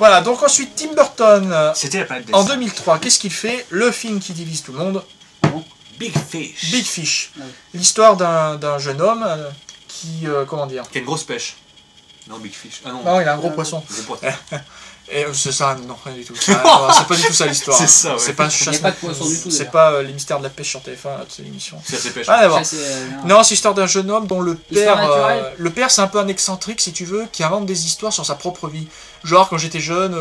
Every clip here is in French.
Voilà, donc ensuite Tim Burton, C'était la planète des en singes. 2003, qu'est-ce qu'il fait? Le film qui divise tout le monde, Big Fish. Big Fish. Ouais. L'histoire d'un jeune homme qui, comment dire? Qui a une grosse pêche. Non, Big Fish. Ah non, Non, il a un gros poisson. gros poisson. Et c'est ça, non, rien du tout. C'est pas du tout ça l'histoire. C'est ça, ouais. C'est pas Il n'y a pas de poisson du tout. C'est d'ailleurs. pas les mystères de la pêche sur TF1, là, toute l'émission. C'est assez pêche. Ah, d'accord. Ça, c'est, Non, c'est l'histoire d'un jeune homme dont le Histoire père... naturelle. le père, c'est un peu un excentrique, si tu veux, qui invente des histoires sur sa propre vie. Genre, quand j'étais jeune,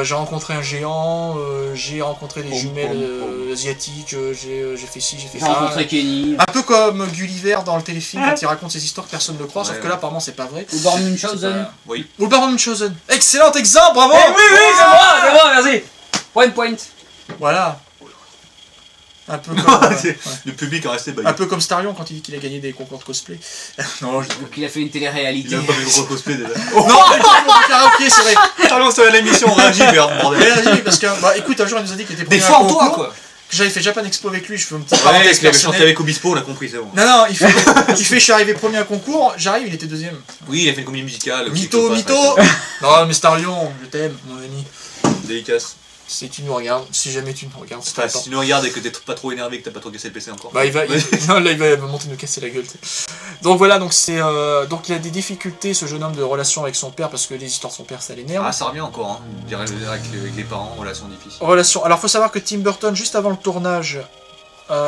j'ai rencontré un géant, j'ai rencontré des jumelles asiatiques, j'ai fait ci, j'ai fait J'ai ça. rencontré Kenny. Un peu comme Gulliver dans le téléfilm, quand il raconte ses histoires que personne ne croit, sauf Ouais, que là, apparemment, c'est pas vrai. Ou Born C'est Munchausen. pas- Oui. Ou le baron Munchausen. Excellent exemple, bravo. Eh oui, c'est moi, merci. Point. Voilà. Un peu comme... Le public en restait Un peu comme Starion quand il dit qu'il a gagné des concours de cosplay. non, je... Donc il a fait une télé-réalité. Il a pas fait le gros cosplay déjà. Non, il a karaoké, c'est vrai. Allons, c'est l'émission, on réagit, merde, bordel. Mais parce que, bah écoute, un jour il nous a dit qu'il était Des premier à fois un en toi, concours, quoi. que j'avais fait Japan Expo avec lui, je fais une petite Ouais, parenthèse qu'il avait chanté personnelle. avec Obispo, on a compris, c'est bon. Non, il fait, je suis arrivé premier à un concours, j'arrive, il était deuxième. Oui, il a fait une comédie musicale. Mytho. Non, mais Starion, je t'aime, mon ami. Dédicace. Si tu nous regardes, si jamais tu nous regardes, c'est Enfin, pas si tu nous regardes et que t'es pas trop énervé, que t'as pas trop cassé le PC encore. bah il va, non, là il va me monter nous casser la gueule. T'sais. Donc voilà, donc c'est, donc il a des difficultés ce jeune homme de relation avec son père parce que les histoires de son père ça l'énerve. Ah, ça revient encore, hein. Je dirais avec les parents, relation difficile. Relation. Alors faut savoir que Tim Burton juste avant le tournage,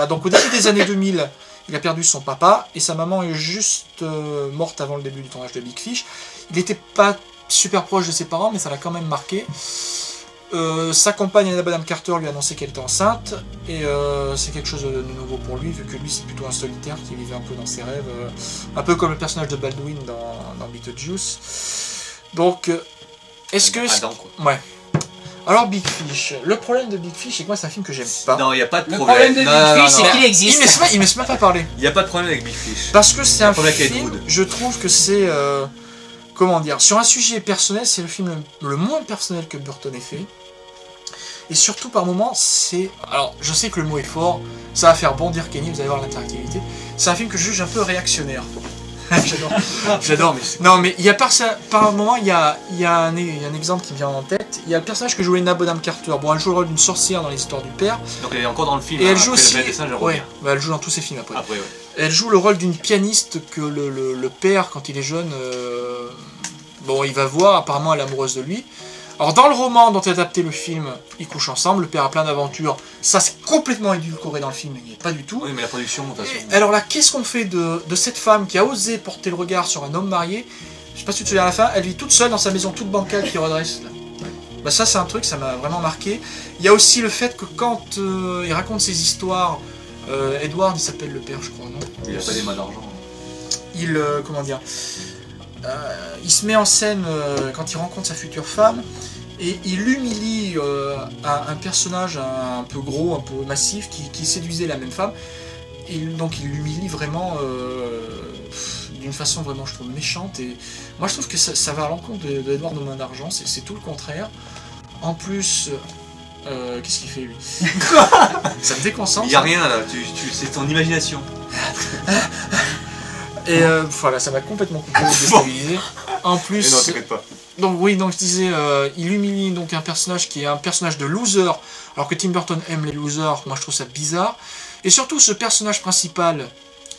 donc au début des années 2000, il a perdu son papa et sa maman est juste morte avant le début du tournage de Big Fish. Il n'était pas super proche de ses parents, mais ça l'a quand même marqué. Sa compagne Anna Bonham Carter lui a annoncé qu'elle était enceinte et c'est quelque chose de nouveau pour lui vu que lui c'est plutôt un solitaire qui vivait un peu dans ses rêves, un peu comme le personnage de Baldwin dans Beetlejuice. Donc est-ce que... Adam, quoi. Ouais. Alors Big Fish, le problème de Big Fish c'est que moi c'est un film que j'aime pas. Non, il n'y a pas de Le problème. problème de Non, Big non, Fish, non, c'est non. qu'il existe. Il me laisse même pas parler. Il n'y a pas de problème avec Big Fish. Parce que c'est un problème avec Ed film, Wood. je trouve que c'est... comment dire, sur un sujet personnel, c'est le film le moins personnel que Burton ait fait. Et surtout par moments, c'est... Alors, je sais que le mot est fort, ça va faire bondir Kenny, vous allez voir l'interactivité. C'est un film que je juge un peu réactionnaire. J'adore. Mais c'est- Non, mais il y a par moment, il y a un exemple qui me vient en tête. Il y a le personnage que jouait Anna Bonham Carter. Bon, elle joue le rôle d'une sorcière dans les histoires du père. Donc elle est encore dans le film. Et hein, elle joue après, aussi... La planète des singes, elle Ouais, revient. bah, elle joue dans tous ses films après. Après, ouais. Elle joue le rôle d'une pianiste que le père, quand il est jeune, bon, il va voir, apparemment elle est amoureuse de lui. Alors dans le roman dont est adapté le film, ils couchent ensemble, le père a plein d'aventures, ça c'est complètement édulcoré dans le film, il n'y est pas du tout. Oui, mais la production, de toute façon. Et alors là, qu'est-ce qu'on fait de cette femme qui a osé porter le regard sur un homme marié? Je sais pas si tu te souviens à la fin, elle vit toute seule dans sa maison toute bancale qui redresse. Là. Bah ça c'est un truc, ça m'a vraiment marqué. Il y a aussi le fait que quand il raconte ses histoires, Edward, il s'appelle le père je crois, non? Il a pas des mains d'argent. Il, comment dire, il se met en scène quand il rencontre sa future femme et il humilie un personnage un peu gros, un peu massif qui séduisait la même femme. Et donc il l'humilie vraiment d'une façon vraiment je trouve méchante et moi je trouve que ça va à l'encontre de Edward aux mains d'argent, c'est tout le contraire. En plus, qu'est-ce qu'il fait lui? Ça me déconcentre. Il n'y a rien là, c'est ton imagination. Et voilà, ça m'a complètement coupé, déstabilisé. En plus, Mais non, t'inquiète pas. donc oui, donc je disais, il humilie donc un personnage qui est un personnage de loser, alors que Tim Burton aime les losers. Moi, je trouve ça bizarre. Et surtout, ce personnage principal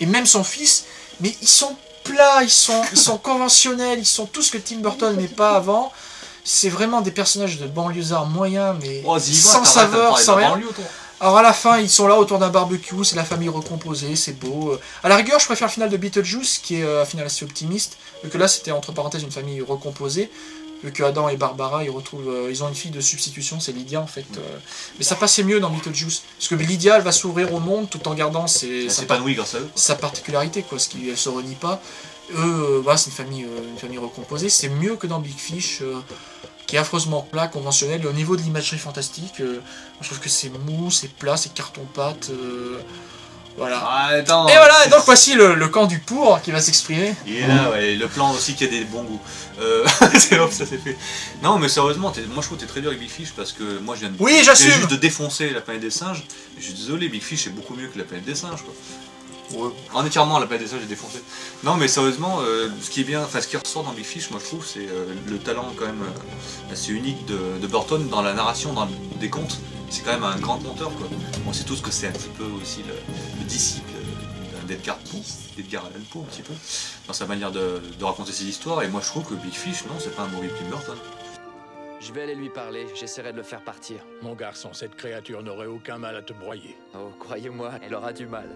et même son fils, mais ils sont plats, ils sont conventionnels, ils sont tout ce que Tim Burton n'est pas avant. C'est vraiment des personnages de banlieusards moyens, mais Oh, dis-moi, sans t'arrêtes de saveur, parler de sans la rien. banlieue, toi. Alors à la fin, ils sont là autour d'un barbecue, c'est la famille recomposée, c'est beau. À la rigueur, je préfère le final de Beetlejuice, qui est un final assez optimiste, vu que là, c'était entre parenthèses une famille recomposée, vu que Adam et Barbara, ils ont une fille de substitution, c'est Lydia en fait. Mais ça passait mieux dans Beetlejuice, parce que Lydia, elle va s'ouvrir au monde tout en gardant Elle s'épanouit grâce à eux. sa particularité, quoi, ce qui elle se renie pas. Eux, voilà, c'est une famille recomposée, c'est mieux que dans Big Fish. Qui est affreusement plat, conventionnel, et au niveau de l'imagerie fantastique, je trouve que c'est mou, c'est plat, c'est carton-pâte, voilà. Ah, attends. Et voilà, et donc voici le camp du pour qui va s'exprimer. Il est là, ouais. Le plan aussi qui a des bons goûts. C'est hop, ça s'est fait. Non, mais sérieusement, moi je trouve que t'es très dur avec Big Fish parce que moi je viens de, Oui, j'assume. juste de défoncer la planète des singes. Et je suis désolé, Big Fish est beaucoup mieux que la planète des singes, quoi. Ouais. En étirement, la planète des singes est défoncée. Non, mais sérieusement, ce qui est bien, enfin ce qui ressort dans Big Fish, moi je trouve, c'est le talent quand même assez unique de Burton dans la narration, des contes. C'est quand même un grand conteur, quoi. On sait tous que c'est un petit peu aussi le disciple d'Edgar Poe, d'Edgar Allan Poe, un petit peu, dans sa manière de raconter ses histoires. Et moi je trouve que Big Fish, non, c'est pas un mauvais Tim Burton. Je vais aller lui parler, j'essaierai de le faire partir. Mon garçon, cette créature n'aurait aucun mal à te broyer. Oh, croyez-moi, elle aura du mal.